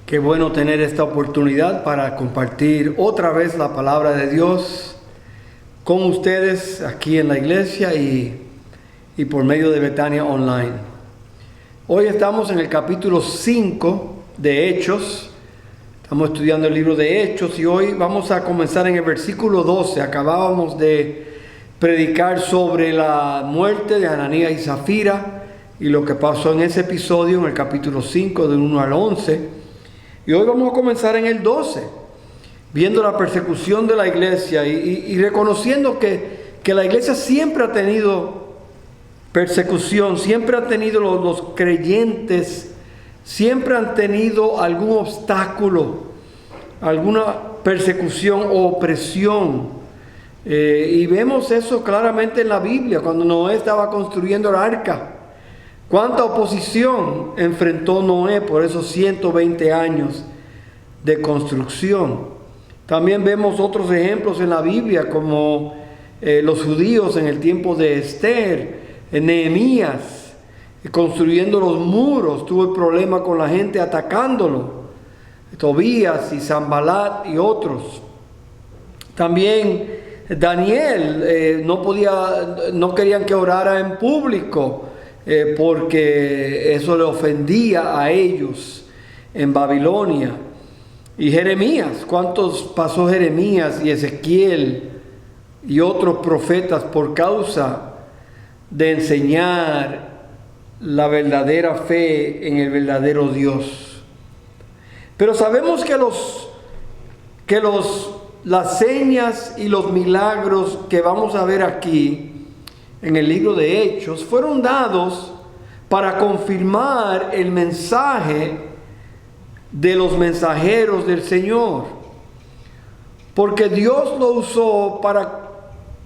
Qué bueno tener esta oportunidad para compartir otra vez la palabra de Dios con ustedes aquí en la iglesia y por medio de Betania Online. Hoy estamos en el capítulo 5 de Hechos. Estamos estudiando el libro de Hechos y hoy vamos a comenzar en el versículo 12. Acabábamos de predicar sobre la muerte de Ananías y Zafira y lo que pasó en ese episodio en el capítulo 5 del 1 al 11. Y hoy vamos a comenzar en el 12, viendo la persecución de la iglesia y reconociendo que la iglesia siempre ha tenido persecución, siempre ha tenido los creyentes, siempre han tenido algún obstáculo, alguna persecución o opresión. Y vemos eso claramente en la Biblia, cuando Noé estaba construyendo el arca. ¿Cuánta oposición enfrentó Noé por esos 120 años de construcción? También vemos otros ejemplos en la Biblia, como los judíos en el tiempo de Esther, Nehemías, construyendo los muros, tuvo el problema con la gente atacándolo, Tobías y Sanbalat y otros. También Daniel, no querían que orara en público, porque eso le ofendía a ellos en Babilonia. Y Jeremías, ¿cuántos pasó Jeremías y Ezequiel y otros profetas por causa de enseñar la verdadera fe en el verdadero Dios? Pero sabemos que las señas y los milagros que vamos a ver aquí en el libro de Hechos fueron dados para confirmar el mensaje de los mensajeros del Señor, porque Dios lo usó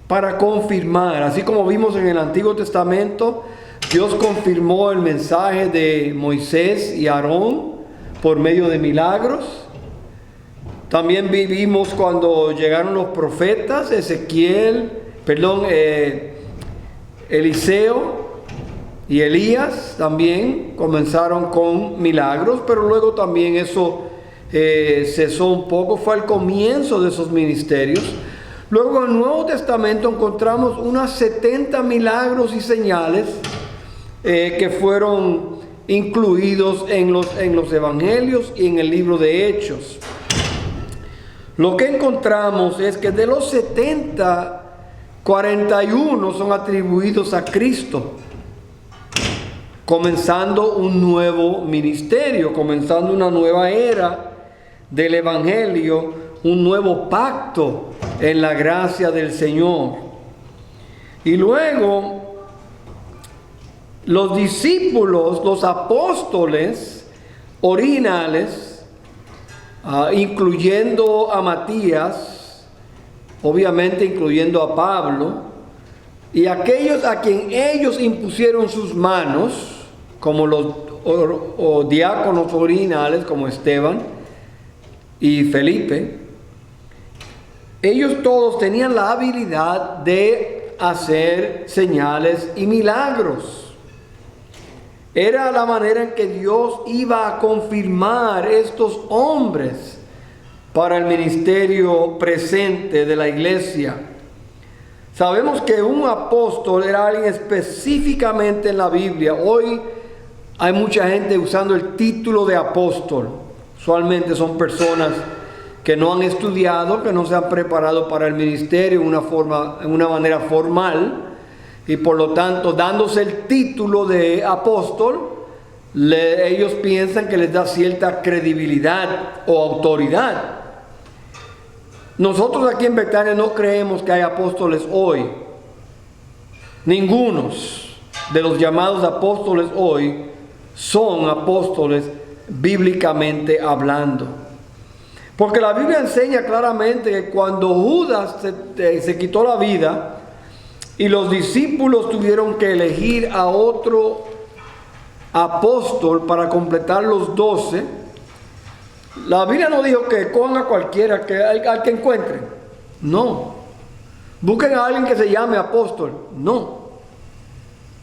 para confirmar, así como vimos en el Antiguo Testamento. Dios confirmó el mensaje de Moisés y Aarón por medio de milagros. También vivimos cuando llegaron los profetas, Eliseo y Elías también comenzaron con milagros, pero luego también eso cesó un poco. Fue al comienzo de esos ministerios. Luego en el Nuevo Testamento encontramos unas 70 milagros y señales que fueron incluidos en los evangelios y en el libro de Hechos. Lo que encontramos es que de los 70, 41 son atribuidos a Cristo, comenzando un nuevo ministerio, comenzando una nueva era del evangelio, un nuevo pacto en la gracia del Señor. Y luego los discípulos, los apóstoles originales, incluyendo a Matías, obviamente incluyendo a Pablo, y aquellos a quien ellos impusieron sus manos, como los diáconos originales, como Esteban y Felipe, ellos todos tenían la habilidad de hacer señales y milagros. Era la manera en que Dios iba a confirmar estos hombres para el ministerio presente de la iglesia. Sabemos que un apóstol era alguien específicamente en la Biblia. Hoy hay mucha gente usando el título de apóstol. Usualmente son personas que no han estudiado, que no se han preparado para el ministerio en una manera formal. Y por lo tanto, dándose el título de apóstol, ellos piensan que les da cierta credibilidad o autoridad. Nosotros aquí en Betania no creemos que hay apóstoles hoy. Ningunos de los llamados apóstoles hoy son apóstoles bíblicamente hablando. Porque la Biblia enseña claramente que cuando Judas se quitó la vida, y los discípulos tuvieron que elegir a otro apóstol para completar los 12. La Biblia no dijo que cojan a cualquiera, al que encuentren. No. Busquen a alguien que se llame apóstol. No.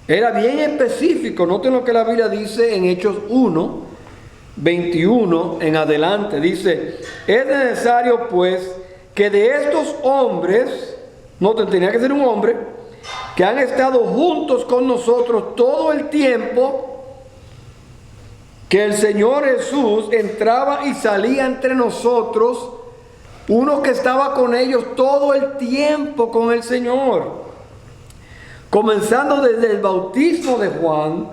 Era bien específico. Noten lo que la Biblia dice en Hechos 1, 21 en adelante. Dice, es necesario pues que de estos hombres, noten, tenía que ser un hombre, que han estado juntos con nosotros todo el tiempo que el Señor Jesús entraba y salía entre nosotros, uno que estaba con ellos todo el tiempo con el Señor, comenzando desde el bautismo de Juan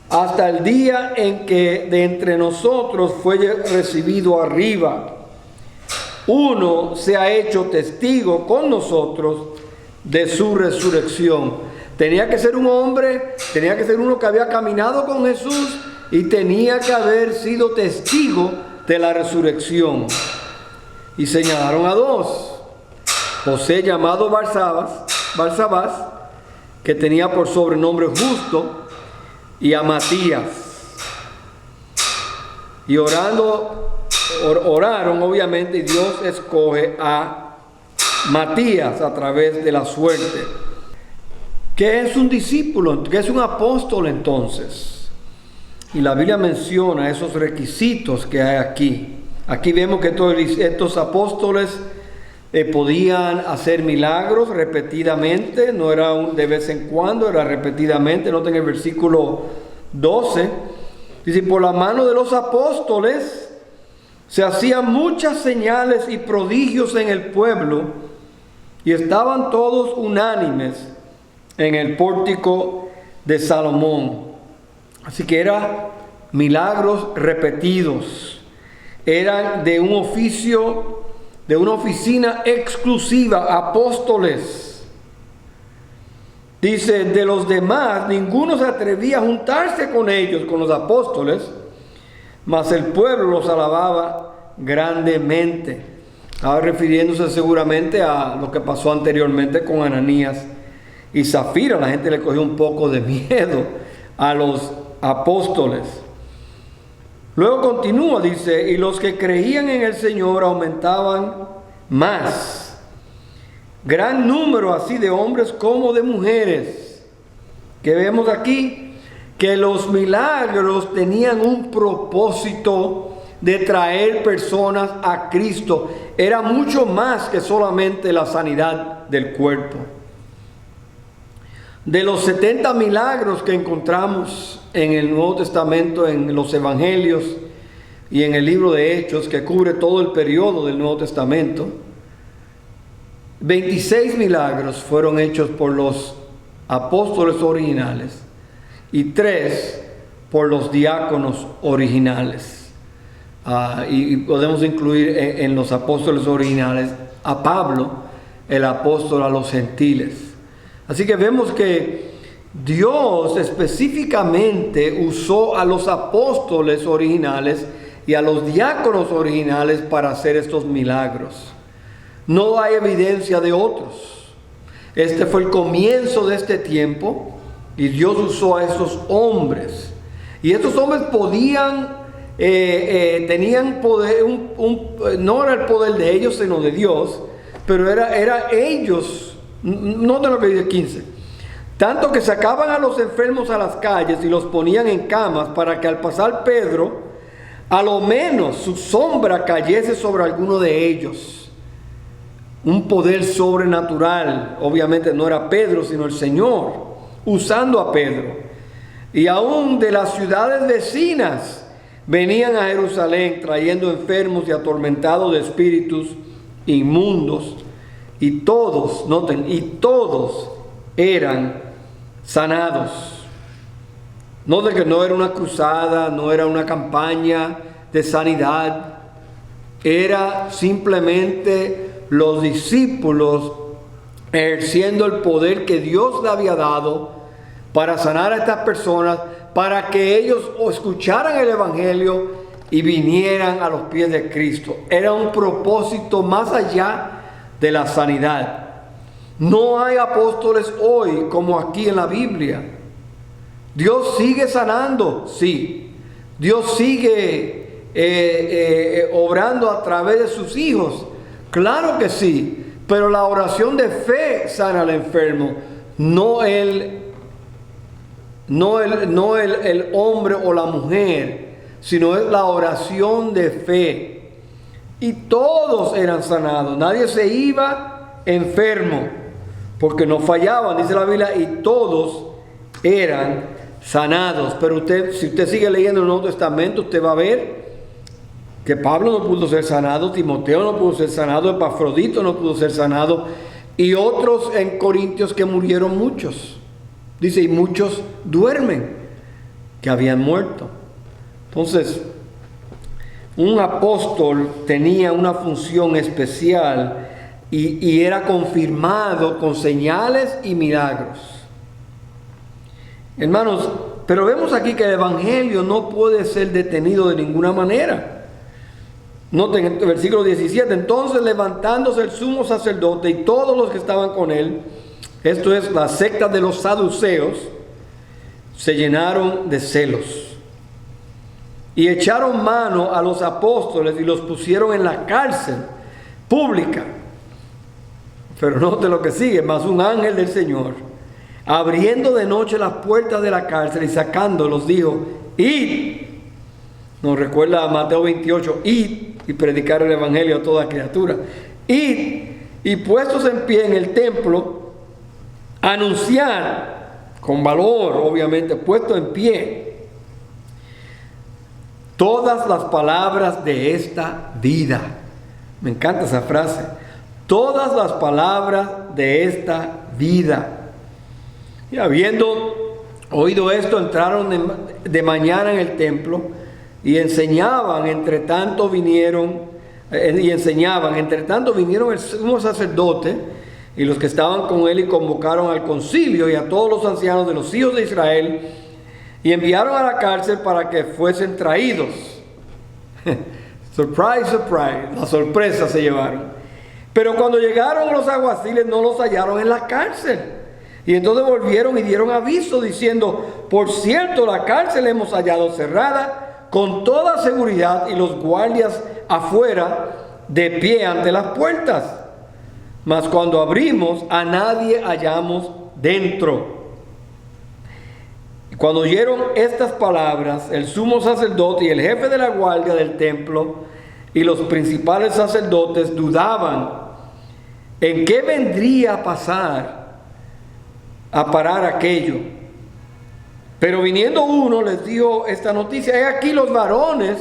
hasta el día en que de entre nosotros fue recibido arriba. Uno se ha hecho testigo con nosotros de su resurrección. Tenía que ser un hombre, tenía que ser uno que había caminado con Jesús y tenía que haber sido testigo de la resurrección. Y señalaron a dos: José, llamado Barsabás, que tenía por sobrenombre Justo, y a Matías. Y oraron obviamente, y Dios escoge a Matías a través de la suerte. ¿Qué es un discípulo? ¿Qué es un apóstol entonces? Y la Biblia menciona esos requisitos que hay aquí. Aquí vemos que estos apóstoles podían hacer milagros repetidamente, no era de vez en cuando, era repetidamente. Noten el versículo 12, dice, por la mano de los apóstoles se hacían muchas señales y prodigios en el pueblo, y estaban todos unánimes en el pórtico de Salomón. Así que eran milagros repetidos, eran de un oficio, de una oficina exclusiva, apóstoles. Dice, de los demás, ninguno se atrevía a juntarse con ellos, con los apóstoles, mas el pueblo los alababa grandemente. Estaba refiriéndose seguramente a lo que pasó anteriormente con Ananías y Zafira. La gente le cogió un poco de miedo a los apóstoles. Luego continúa, dice, y los que creían en el Señor aumentaban más. Gran número así de hombres como de mujeres. Que vemos aquí que los milagros tenían un propósito de traer personas a Cristo. Era mucho más que solamente la sanidad del cuerpo. De los 70 milagros que encontramos en el Nuevo Testamento, en los Evangelios y en el libro de Hechos, que cubre todo el periodo del Nuevo Testamento, 26 milagros fueron hechos por los apóstoles originales y 3 por los diáconos originales. Y podemos incluir en los apóstoles originales a Pablo, el apóstol a los gentiles. Así que vemos que Dios específicamente usó a los apóstoles originales y a los diáconos originales para hacer estos milagros. No hay evidencia de otros. Este fue el comienzo de este tiempo y Dios usó a estos hombres. Y estos hombres tenían poder, no era el poder de ellos, sino de Dios, pero era ellos. Noten lo que dice 15. Tanto que sacaban a los enfermos a las calles y los ponían en camas para que al pasar Pedro, a lo menos su sombra cayese sobre alguno de ellos. Un poder sobrenatural. Obviamente no era Pedro, sino el Señor, usando a Pedro. Y aún de las ciudades vecinas venían a Jerusalén trayendo enfermos y atormentados de espíritus inmundos. Y todos, noten, y todos eran sanados. Noten que no era una cruzada, no era una campaña de sanidad. Era simplemente los discípulos ejerciendo el poder que Dios le había dado para sanar a estas personas, para que ellos escucharan el Evangelio y vinieran a los pies de Cristo. Era un propósito más allá de la sanidad. No hay apóstoles hoy como aquí en la Biblia. Dios sigue sanando, sí. Dios sigue obrando a través de sus hijos, claro que sí. Pero la oración de fe sana al enfermo, no el hombre o la mujer sino es la oración de fe. Y todos eran sanados, nadie se iba enfermo, porque no fallaban, dice la Biblia, y todos eran sanados. Pero si usted sigue leyendo el Nuevo Testamento, usted va a ver que Pablo no pudo ser sanado, Timoteo no pudo ser sanado, Epafrodito no pudo ser sanado, y otros en Corintios que murieron muchos. Dice, y muchos duermen, que habían muerto. Entonces, un apóstol tenía una función especial y era confirmado con señales y milagros. Hermanos, pero vemos aquí que el evangelio no puede ser detenido de ninguna manera. Noten el versículo 17, entonces levantándose el sumo sacerdote y todos los que estaban con él, esto es la secta de los saduceos, se llenaron de celos y echaron mano a los apóstoles y los pusieron en la cárcel pública. Pero note lo que sigue, mas un ángel del Señor, abriendo de noche las puertas de la cárcel y sacándolos, dijo, id. Nos recuerda a Mateo 28, id y predicar el evangelio a toda criatura. Id, y puestos en pie en el templo, anunciar, con valor obviamente, puesto en pie, todas las palabras de esta vida. Me encanta esa frase. Todas las palabras de esta vida. Y habiendo oído esto, entraron de mañana en el templo y enseñaban. Entre tanto vinieron el sumo sacerdote y los que estaban con él, y convocaron al concilio y a todos los ancianos de los hijos de Israel, y enviaron a la cárcel para que fuesen traídos. Surprise, surprise, la sorpresa se llevaron. Pero cuando llegaron los alguaciles no los hallaron en la cárcel. Y entonces volvieron y dieron aviso diciendo, por cierto, la cárcel hemos hallado cerrada con toda seguridad y los guardias afuera de pie ante las puertas. Mas cuando abrimos, a nadie hallamos dentro. Cuando oyeron estas palabras, el sumo sacerdote y el jefe de la guardia del templo y los principales sacerdotes dudaban en qué vendría a parar aquello. Pero viniendo uno les dio esta noticia: he aquí los varones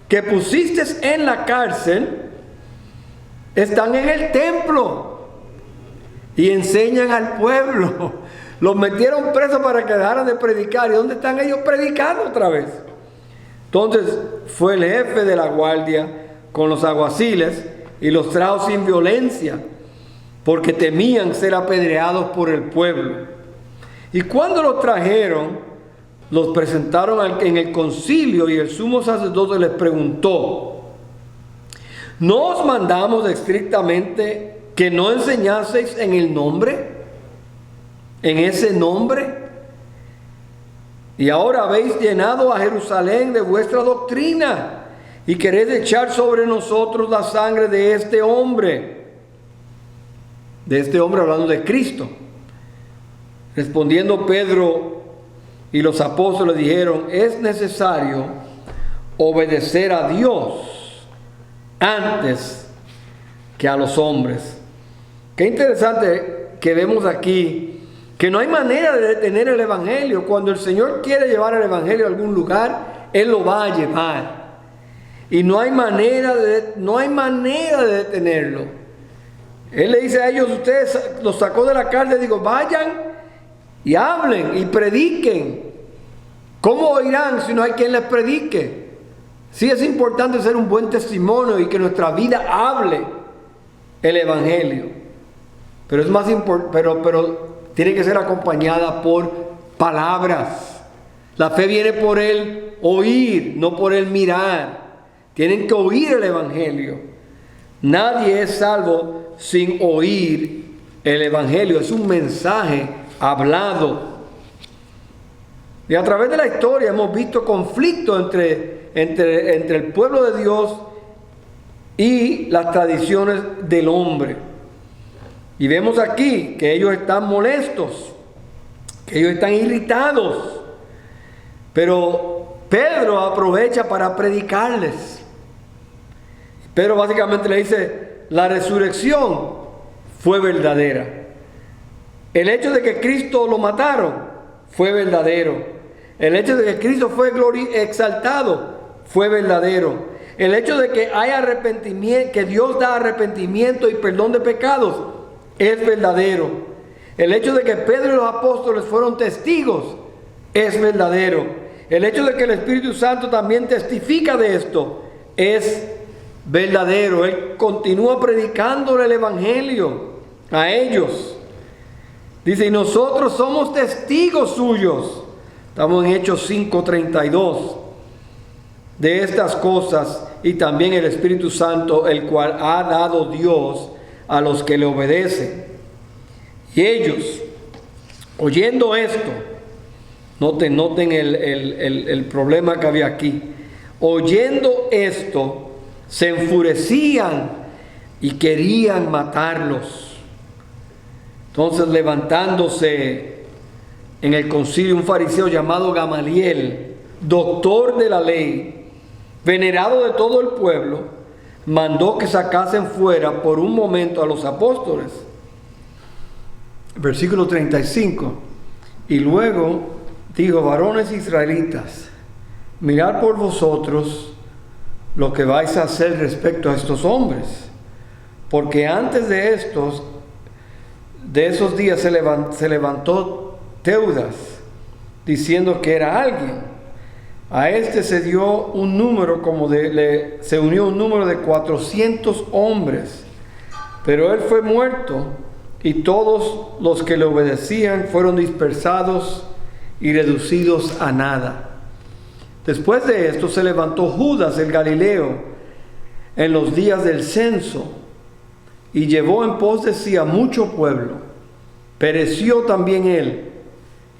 que pusiste en la cárcel están en el templo y enseñan al pueblo. Los metieron presos para que dejaran de predicar. ¿Y dónde están ellos predicando otra vez? Entonces fue el jefe de la guardia con los alguaciles y los trajo sin violencia, porque temían ser apedreados por el pueblo. Y cuando los trajeron, los presentaron en el concilio, y el sumo sacerdote les preguntó: ¿no os mandamos estrictamente que no enseñaseis en el nombre? ¿En ese nombre? Y ahora habéis llenado a Jerusalén de vuestra doctrina y queréis echar sobre nosotros la sangre de este hombre. De este hombre hablando de Cristo. Respondiendo Pedro y los apóstoles dijeron: es necesario obedecer a Dios antes que a los hombres. Qué interesante que vemos aquí que no hay manera de detener el evangelio. Cuando el Señor quiere llevar el evangelio a algún lugar, Él lo va a llevar. Y no hay manera de detenerlo. Él le dice a ellos: ustedes los sacó de la cárcel, digo, vayan y hablen y prediquen. ¿Cómo oirán si no hay quien les predique? Sí, es importante ser un buen testimonio y que nuestra vida hable el evangelio. Pero es más importante, pero tiene que ser acompañada por palabras. La fe viene por el oír, no por el mirar. Tienen que oír el evangelio. Nadie es salvo sin oír el evangelio. Es un mensaje hablado. Y a través de la historia hemos visto conflicto entre el pueblo de Dios y las tradiciones del hombre. Y vemos aquí que ellos están molestos, que ellos están irritados. Pero Pedro aprovecha para predicarles. Pedro básicamente le dice, la resurrección fue verdadera. El hecho de que Cristo lo mataron fue verdadero. El hecho de que Cristo fue exaltado fue verdadero. El hecho de que hay arrepentimiento, que Dios da arrepentimiento y perdón de pecados, es verdadero. El hecho de que Pedro y los apóstoles fueron testigos, es verdadero. El hecho de que el Espíritu Santo también testifica de esto, es verdadero. Él continúa predicándole el Evangelio a ellos. Dice, y nosotros somos testigos suyos. Estamos en Hechos 5:32. De estas cosas, y también el Espíritu Santo, el cual ha dado Dios a los que le obedecen. Y ellos, oyendo esto, noten el problema que había aquí. Oyendo esto, se enfurecían y querían matarlos. Entonces, levantándose en el concilio un fariseo llamado Gamaliel, doctor de la ley, venerado de todo el pueblo, mandó que sacasen fuera por un momento a los apóstoles. Versículo 35. Y luego dijo, varones israelitas, mirad por vosotros lo que vais a hacer respecto a estos hombres, porque antes de esos días se levantó Teudas, diciendo que era alguien. A este se dio un número se unió un número de 400 hombres, pero él fue muerto y todos los que le obedecían fueron dispersados y reducidos a nada. Después de esto se levantó Judas el Galileo en los días del censo y llevó en pos de sí a mucho pueblo. Pereció también él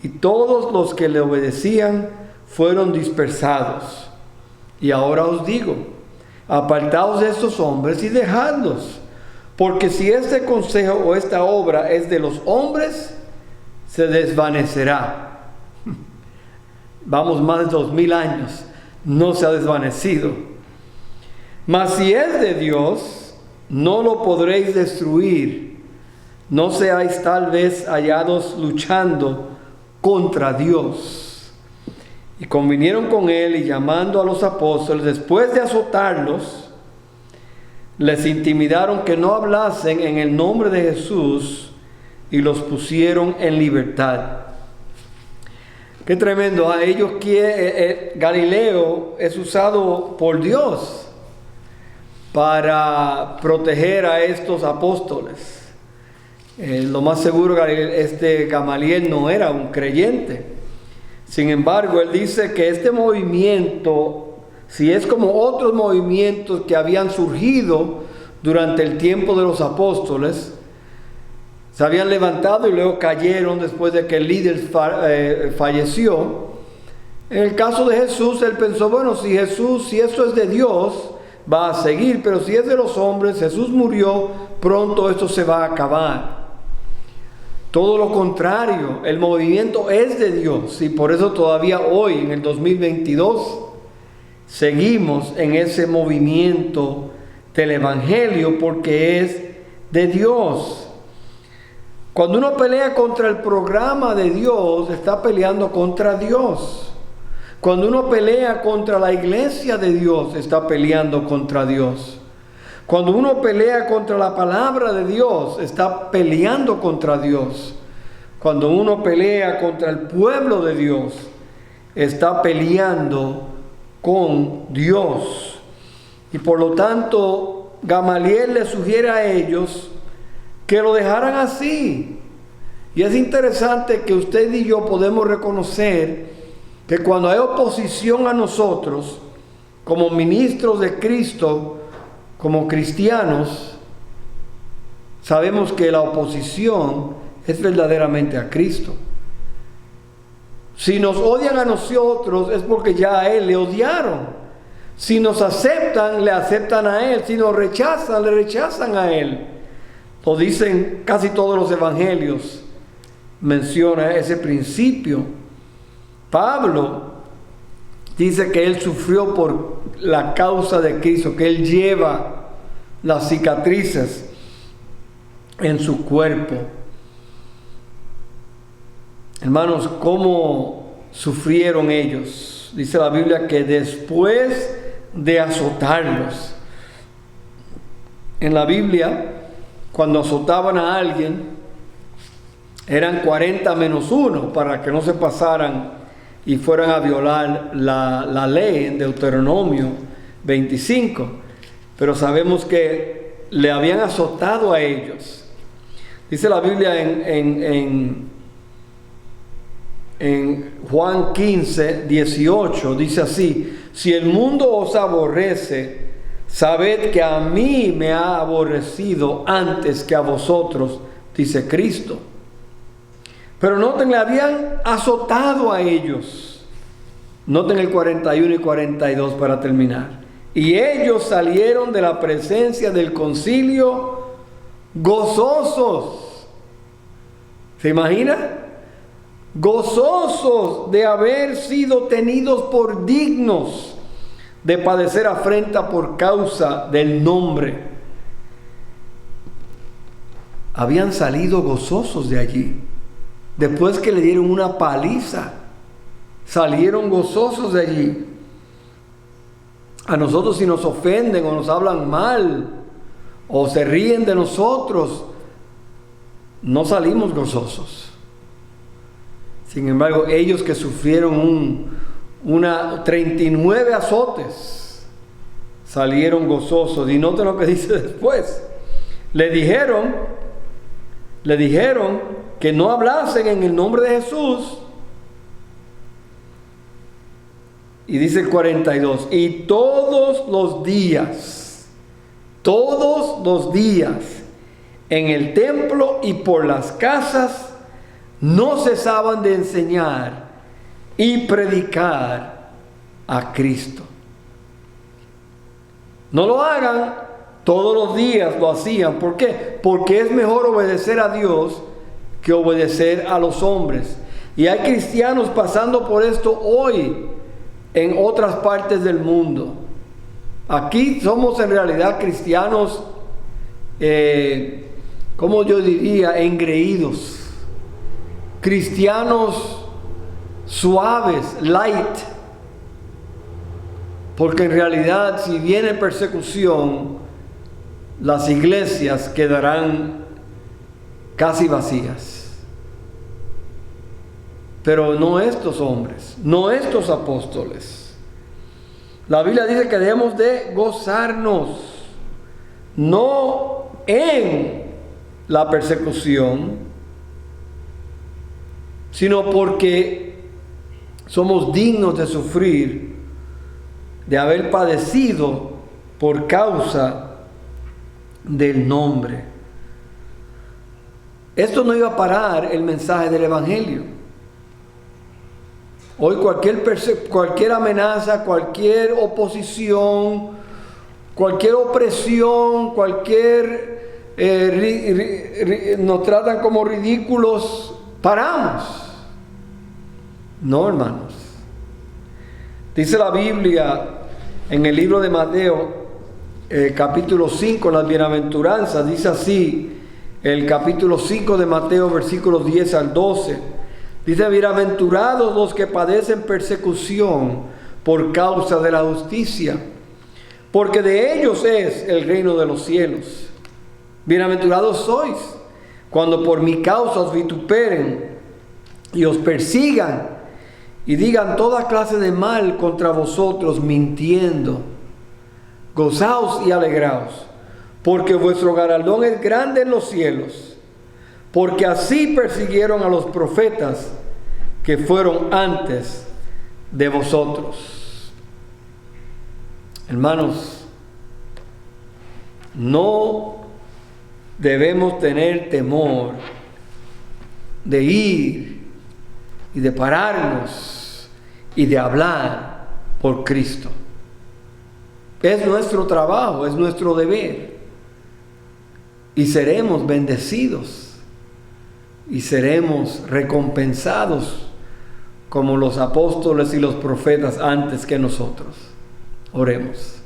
y todos los que le obedecían fueron dispersados. Y ahora os digo, apartaos de estos hombres y dejadlos, porque si este consejo o esta obra es de los hombres, se desvanecerá. Vamos más de 2000 años, no se ha desvanecido. Mas si es de Dios, no lo podréis destruir. No seáis tal vez hallados luchando contra Dios. Y convinieron con él, y llamando a los apóstoles, después de azotarlos, les intimidaron que no hablasen en el nombre de Jesús, y los pusieron en libertad. Qué tremendo. A ellos que Galileo es usado por Dios para proteger a estos apóstoles. Lo más seguro, Gamaliel no era un creyente. Sin embargo, él dice que este movimiento, si es como otros movimientos que habían surgido durante el tiempo de los apóstoles, se habían levantado y luego cayeron después de que el líder falleció. En el caso de Jesús, él pensó, bueno, si esto es de Dios, va a seguir, pero si es de los hombres, Jesús murió, pronto esto se va a acabar. Todo lo contrario, el movimiento es de Dios, y por eso todavía hoy, en el 2022, seguimos en ese movimiento del Evangelio, porque es de Dios. Cuando uno pelea contra el programa de Dios, está peleando contra Dios. Cuando uno pelea contra la iglesia de Dios, está peleando contra Dios. Cuando uno pelea contra la palabra de Dios, está peleando contra Dios. Cuando uno pelea contra el pueblo de Dios, está peleando con Dios. Y por lo tanto, Gamaliel le sugiere a ellos que lo dejaran así. Y es interesante que usted y yo podemos reconocer que cuando hay oposición a nosotros, como ministros de Cristo, como cristianos, sabemos que la oposición es verdaderamente a Cristo. Si nos odian a nosotros, es porque ya a Él le odiaron. Si nos aceptan, le aceptan a Él. Si nos rechazan, le rechazan a Él. Lo dicen casi todos los evangelios. Menciona ese principio. Pablo dice que Él sufrió por la causa de Cristo, que Él lleva las cicatrices en su cuerpo. Hermanos, ¿cómo sufrieron ellos? Dice la Biblia que después de azotarlos. En la Biblia, cuando azotaban a alguien, eran 40 menos 1 para que no se pasaran y fueran a violar la ley en Deuteronomio 25. Pero sabemos que le habían azotado a ellos. Dice la Biblia en Juan 15, 18, dice así: si el mundo os aborrece, sabed que a mí me ha aborrecido antes que a vosotros, dice Cristo. Pero noten, le habían azotado a ellos. Noten el 41 y 42 para terminar. Y ellos salieron de la presencia del concilio gozosos. ¿Se imagina? Gozosos de haber sido tenidos por dignos de padecer afrenta por causa del nombre. Habían salido gozosos de allí. Después que le dieron una paliza, salieron gozosos de allí. A nosotros, si nos ofenden o nos hablan mal o se ríen de nosotros, no salimos gozosos. Sin embargo, ellos que sufrieron 39 azotes, salieron gozosos. Y noten lo que dice después. Le dijeron que no hablasen en el nombre de Jesús. Y dice el 42, y todos los días, en el templo y por las casas, no cesaban de enseñar y predicar a Cristo. No lo hagan, todos los días lo hacían. ¿Por qué? Porque es mejor obedecer a Dios que obedecer a los hombres. Y hay cristianos pasando por esto hoy en otras partes del mundo. Aquí somos en realidad cristianos, como yo diría, engreídos. Cristianos suaves, light. Porque en realidad, si viene persecución, las iglesias quedarán casi vacías. Pero no estos hombres, no estos apóstoles. La Biblia dice que debemos de gozarnos, no en la persecución, sino porque somos dignos de sufrir, de haber padecido por causa del nombre. Esto no iba a parar el mensaje del Evangelio. Hoy cualquier amenaza, cualquier oposición, cualquier opresión, nos tratan como ridículos, paramos. No, hermanos. Dice la Biblia en el libro de Mateo, capítulo 5, en las bienaventuranzas, dice así, el capítulo 5 de Mateo, versículos 10 al 12. Dice: bienaventurados los que padecen persecución por causa de la justicia, porque de ellos es el reino de los cielos. Bienaventurados sois cuando por mi causa os vituperen y os persigan y digan toda clase de mal contra vosotros mintiendo. Gozaos y alegraos, porque vuestro galardón es grande en los cielos, porque así persiguieron a los profetas que fueron antes de vosotros. Hermanos, no debemos tener temor de ir y de pararnos y de hablar por Cristo. Es nuestro trabajo, es nuestro deber, y seremos bendecidos y seremos recompensados como los apóstoles y los profetas antes que nosotros. Oremos.